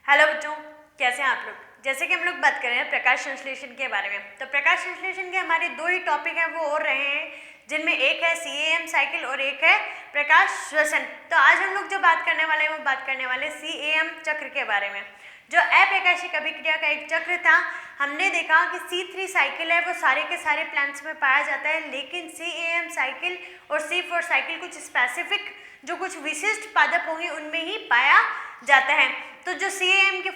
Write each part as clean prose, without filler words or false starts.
Hello बच्चों, कैसे हैं आप लोग। जैसे कि हम लोग बात कर रहे हैं प्रकाश संश्लेषण के बारे में, तो प्रकाश संश्लेषण के हमारे दो ही टॉपिक हैं वो और रहे हैं, जिनमें एक है CAM साइकिल और एक है प्रकाश श्वसन। तो आज हम लोग जो बात करने वाले हैं वो बात करने वाले CAM चक्र के बारे में। जो अप्रकाशिक अभिक्रिया का एक चक्र था, हमने देखा कि C3 साइकिल है वो सारे के सारे प्लांट्स में पाया जाता है, लेकिन CAM साइकिल और C4 साइकिल कुछ स्पेसिफिक जो कुछ विशिष्ट पादप होंगे उनमें ही पाया जाता है। तो जो CAM की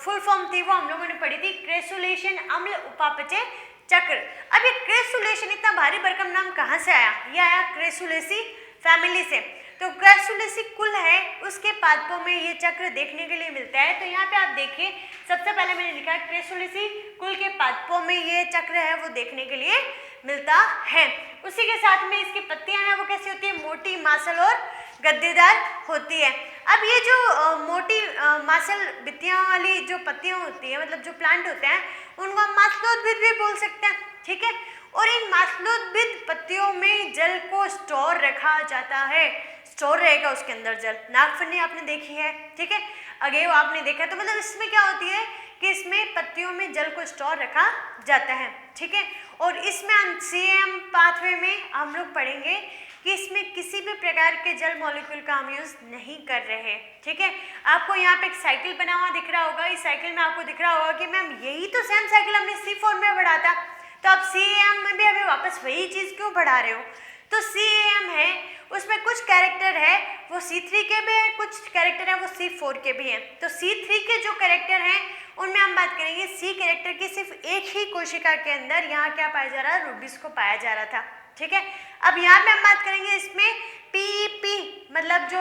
फुल फॉर्म थी वो हम लोगों ने पढ़ी थी, क्रेसुलेशन अम्ल उपापचय चक्र। अब ये क्रेसुलेशन इतना भारी भरकम नाम कहाँ से आया? ये आया क्रेसुलेसी फैमिली से। तो क्रेसुलेसी कुल है, उसके पादपों में ये चक्र देखने के लिए मिलता है। तो यहाँ पे आप देखिए, सबसे पहले मैंने लिखा है क्रेसुलेसी कुल के पादपों में ये चक्र है वो देखने के लिए मिलता है। उसी के साथ में इसकी पत्तियां हैं वो कैसी होती है? मोटी, मांसल और गद्देदार होती है। अब ये जो मोटी मांसल बित्तियां वाली जो पत्तियां होती है, मतलब जो प्लांट होते हैं, उनको हम मांसलोद्भिद भी बोल सकते हैं, ठीक है। और इन मांसलोद्भिद पत्तियों में जल को स्टोर रखा जाता है, स्टोर रहेगा उसके अंदर जल। नागफनी आपने देखी है, ठीक है, अगेव आपने देखा है। तो मतलब इसमें क्या होती है कि इसमें पत्तियों में जल को स्टोर रखा जाता है, ठीक है। और इसमें CAM पाथवे में हम लोग पढ़ेंगे कि इसमें किसी भी प्रकार के जल मॉलिक्यूल का हम यूज नहीं कर रहे हैं, ठीक है। आपको यहाँ पे एक साइकिल बना हुआ दिख रहा होगा, इस साइकिल में आपको दिख रहा होगा कि मैम यही तो सेम साइकिल हमने C4 में पढ़ा था, तो आप CAM में भी अभी वापस वही चीज क्यों पढ़ा रहे हो? तो CAM है, उसमें कुछ कैरेक्टर है वो C3 के भी है, कुछ कैरेक्टर है वो C4 के भी हैं। तो C3 के जो कैरेक्टर हैं उनमें हम बात करेंगे, C कैरेक्टर की सिर्फ एक ही कोशिका के अंदर यहाँ क्या पाया जा रहा है? रूबिस को पाया जा रहा था, ठीक है। अब यहाँ पे हम बात करेंगे इसमें PEP, मतलब जो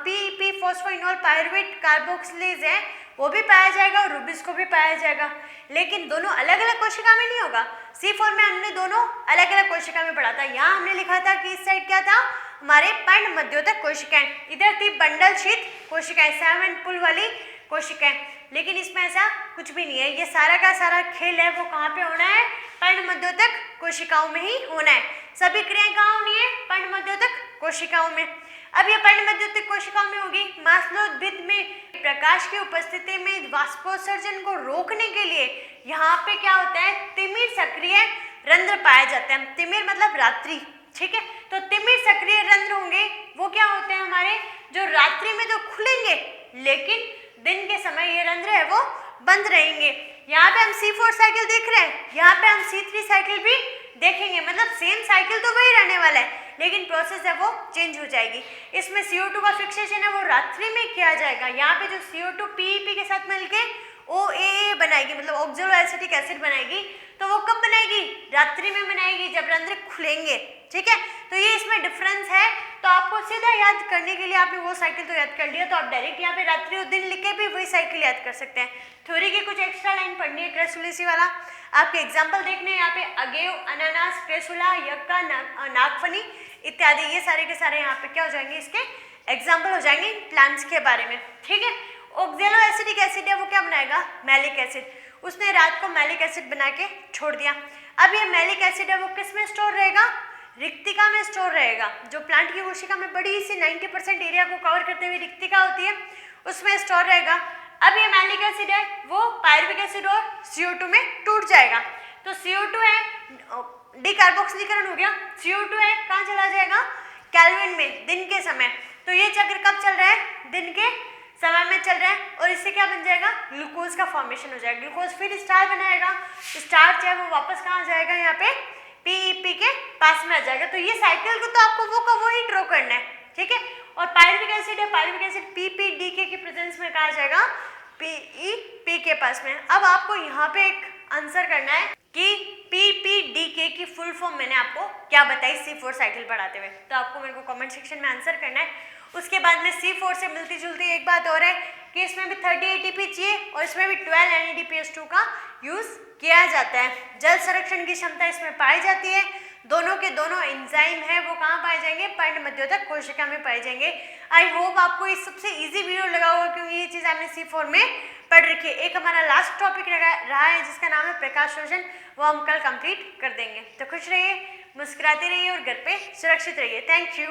PEP फॉस्फोइनोल पायरुवेट कार्बोक्सिलेज है वो भी पाया जाएगा और रूबिस को भी पाया जाएगा, लेकिन दोनों अलग अलग कोशिका में नहीं होगा। C4 में हमने दोनों अलग अलग कोशिका में पढ़ा था। यहाँ हमने लिखा था कि इस साइड क्या था? हमारे पर्ण मध्योतक कोशिकाएं, इधर थी बंडल शीत कोशिकाएं, 7 पुल वाली कोशिकाएं, लेकिन इसमें ऐसा कुछ भी नहीं है। ये सारा का सारा खेल है वो कहाँ पे होना है? पर्ण मध्योतक कोशिकाओं में ही होना है। सभी क्रियाएं कहाँ होनी है? पर्ण मध्योतक कोशिकाओं में। अब ये पर्ण मध्योतक कोशिकाओं में होगी। मांसलोद्भिद में प्रकाश की उपस्थिति में वाष्पोत्सर्जन को रोकने के लिए यहाँ पे क्या होता है? तिमिर सक्रिय रंध्र पाया जाता है। तिमिर मतलब रात्रि, ठीक है। तो तिमिर सक्रिय रंध्र होंगे वो क्या होते हैं हमारे? जो रात्रि में तो खुलेंगे, लेकिन दिन के समय ये रंध्र है वो बंद रहेंगे। यहाँ पे हम C4 साइकिल देख रहे हैं, यहाँ पे हम C3 साइकिल भी देखेंगे, मतलब सेम साइकिल तो वही रहने वाला है, लेकिन प्रोसेस है वो चेंज हो जाएगी। इसमें CO2 का फिक्सेशन है वो रात्रि में किया जाएगा। यहाँ पे जो CO2 PEP के साथ मिलके OAA बनाएगी, मतलब ऑक्सैलो एसिटिक एसिड बनाएगी, तो वो कब बनाएगी? रात्रि में बनाएगी, जब रंध्र खुलेंगे, ठीक है। तो ये इसमें डिफरेंस है। तो आपको सीधा याद करने के लिए आपने वो साइकिल तो याद कर लिया, तो आप डायरेक्ट यहाँ पे रात्रि और दिन लिख के भी वही साइकिल याद कर सकते हैं। थ्योरी की कुछ एक्स्ट्रा लाइन पढ़नी है क्रेसुलेसी वाला, आपके एग्जाम्पल देखने हैं यहाँ पे अगेव, अनानास, क्रेसुला, यक्का, नागफनी इत्यादि, ये सारे के सारे यहाँ पे क्या हो जाएंगे? इसके एग्जाम्पल हो जाएंगे प्लांट्स के बारे में, ठीक है। ऑक्सैलो एसिटिक एसिड है वो क्या बनाएगा? Malic acid. उसने रात को मैलिक एसिड बना के छोड़ दिया। अब ये मैलिक एसिड है वो किस में स्टोर रहेगा? रिक्तिका में स्टोर रहेगा। जो प्लांट की कोशिका में बड़ी सी 90% एरिया को कवर करते हुए रिक्तिका होती है, उसमें स्टोर रहेगा। अब ये मैलिक एसिड है वो पायरुविक एसिड और CO2 में टूट जाएगा। तो CO2 है, डिकार्बोक्सिलीकरण हो गया, CO2 है कहाँ चला जाएगा? केल्विन में, दिन के समय। तो ये चक्र कब चल रहा है? दिन के समय में चल रहा है, और इससे क्या बन जाएगा? ग्लूकोज का फॉर्मेशन हो जाएगा। ग्लूकोज फिर स्टार बनाएगा, स्टार्च है वो वापस कहाँ जाएगा? यहाँ पे PEP के पास में आ जाएगा। तो ये साइकिल को तो आपको वो का वो ही ड्रॉ करना है, ठीक है। और पायरुविक एसिड है, पायरुविक एसिड PPDK की प्रेजेंस में कहा जाएगा? PEP के पास में। अब आपको यहाँ पे एक आंसर करना है कि PPDK की फुल फॉर्म मैंने आपको क्या बताई C4 साइकिल पढ़ाते हुए, तो आपको मेरे को कमेंट सेक्शन में आंसर करना है। उसके बाद में C4 से मिलती जुलती एक बात और है कि इसमें भी 30 ATP चाहिए और इसमें भी 12 NADPH2 का यूज किया जाता है। जल संरक्षण की क्षमता इसमें पाई जाती है। दोनों के दोनों एंजाइम है वो कहाँ पाए जाएंगे? पर्ण मध्योतक कोशिका में पाए जाएंगे। आई होप आपको ये सबसे इजी वीडियो लगा होगा, क्योंकि ये चीज़ आपने C4 में पढ़ रखी है। एक हमारा लास्ट टॉपिक रहा है जिसका नाम है प्रकाश श्वसन, वो हम कल कंप्लीट कर देंगे। तो खुश रहिए, मुस्कुराते रहिए और घर पे सुरक्षित रहिए। Thank you.